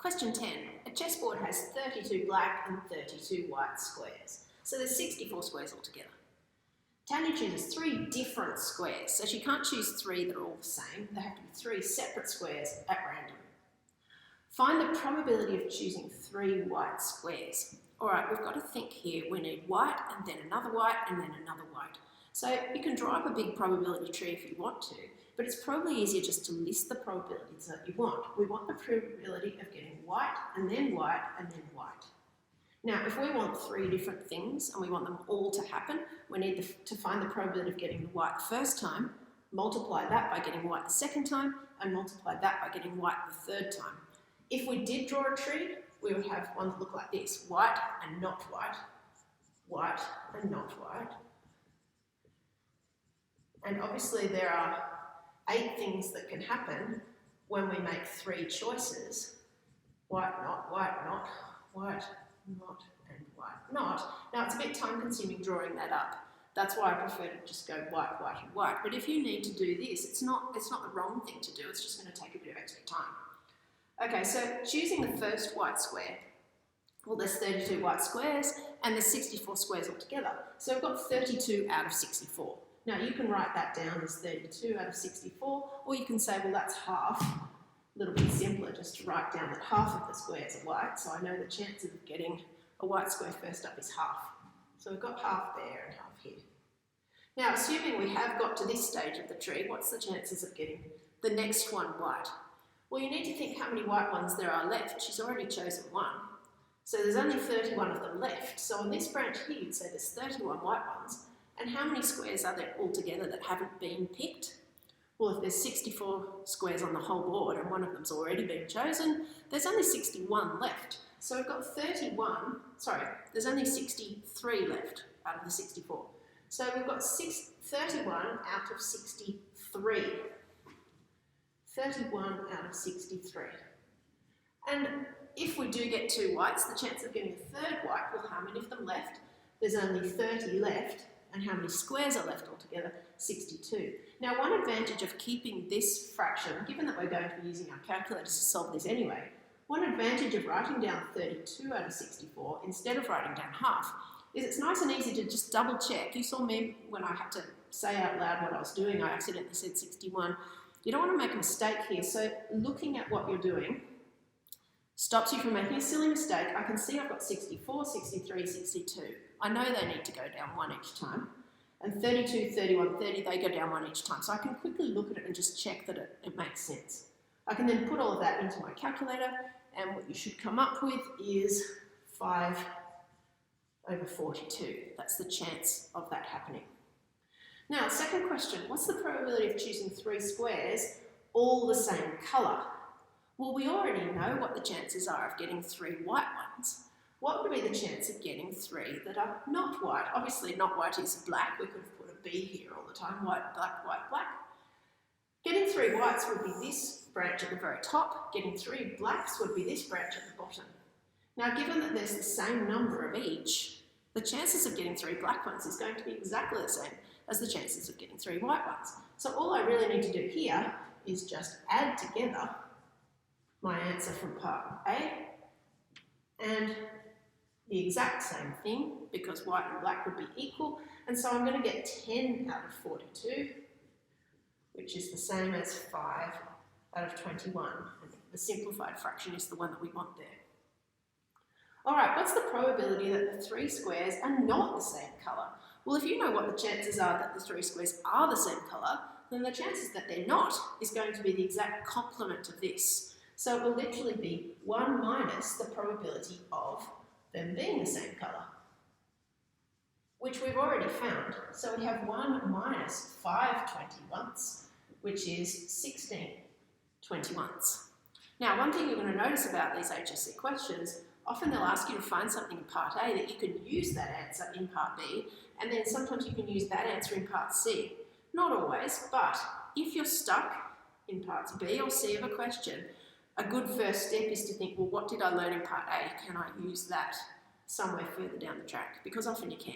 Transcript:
Question 10. A chessboard has 32 black and 32 white squares. So there's 64 squares altogether. Tanya chooses 3 different squares, so she can't choose 3 that are all the same. They have to be 3 separate squares at random. Find the probability of choosing 3 white squares. Alright, we've got to think here. We need white and then another white and then another white. So you can draw up a big probability tree if you want to, but it's probably easier just to list the probabilities that you want. We want the probability of getting white and then white and then white. Now, if we want 3 different things and we want them all to happen, we need to find the probability of getting the white the first time, multiply that by getting white the second time, and multiply that by getting white the third time. If we did draw a tree, we would have one that looked like this: white and not white, white and not white. And obviously there are 8 things that can happen when we make 3 choices: white, not, white, not, white, not, and white, not. Now it's a bit time consuming drawing that up. That's why I prefer to just go white, white, and white. But if you need to do this, it's not the wrong thing to do, it's just going to take a bit of extra time. Okay, so choosing the first white square. Well, there's 32 white squares and there's 64 squares altogether. So we've got 32 out of 64. Now you can write that down as 32 out of 64, or you can say, well, that's half. A little bit simpler just to write down that half of the squares are white, so I know the chances of getting a white square first up is half. So we've got half there and half here. Now, assuming we have got to this stage of the tree, what's the chances of getting the next one white? Well, you need to think how many white ones there are left. She's already chosen 1. So there's only 31 of them left. So on this branch here, you'd say there's 31 white ones. And how many squares are there altogether that haven't been picked? Well, if there's 64 squares on the whole board and one of them's already been chosen, there's only 61 left. So we've got there's only 63 left out of the 64. So we've got 31 out of 63. 31 out of 63. And if we do get 2 whites, the chance of getting a 3rd white, well, how many of them left? There's only 30 left. And how many squares are left altogether? 62. Now, one advantage of keeping this fraction, given that we're going to be using our calculators to solve this anyway, one advantage of writing down 32 out of 64 instead of writing down half is it's nice and easy to just double check. You saw me when I had to say out loud what I was doing, I accidentally said 61. You don't want to make a mistake here, so looking at what you're doing stops you from making a silly mistake. I can see I've got 64, 63, 62. I know they need to go down 1 each time. And 32, 31, 30, they go down 1 each time. So I can quickly look at it and just check that it makes sense. I can then put all of that into my calculator, and what you should come up with is 5 over 42. That's the chance of that happening. Now, second question, what's the probability of choosing 3 squares all the same colour? Well, we already know what the chances are of getting 3 white ones. What would be the chance of getting 3 that are not white? Obviously, not white is black. We could have put a B here all the time. White, black, white, black. Getting 3 whites would be this branch at the very top. Getting 3 blacks would be this branch at the bottom. Now, given that there's the same number of each, the chances of getting 3 black ones is going to be exactly the same as the chances of getting 3 white ones. So all I really need to do here is just add together my answer from part A and the exact same thing, because white and black would be equal, and so I'm going to get 10 out of 42, which is the same as 5 out of 21. And the simplified fraction is the one that we want there. Alright, what's the probability that the 3 squares are not the same colour? Well, if you know what the chances are that the 3 squares are the same colour, then the chances that they're not is going to be the exact complement of this. So it will literally be 1 minus the probability of them being the same colour, which we've already found. So we have 1 minus 5 21ths, which is 16 21ths. Now, one thing you're going to notice about these HSC questions, often they'll ask you to find something in part A that you can use that answer in part B, and then sometimes you can use that answer in part C. Not always, but if you're stuck in parts B or C of a question, a good first step is to think, well, what did I learn in part A? Can I use that somewhere further down the track? Because often you can.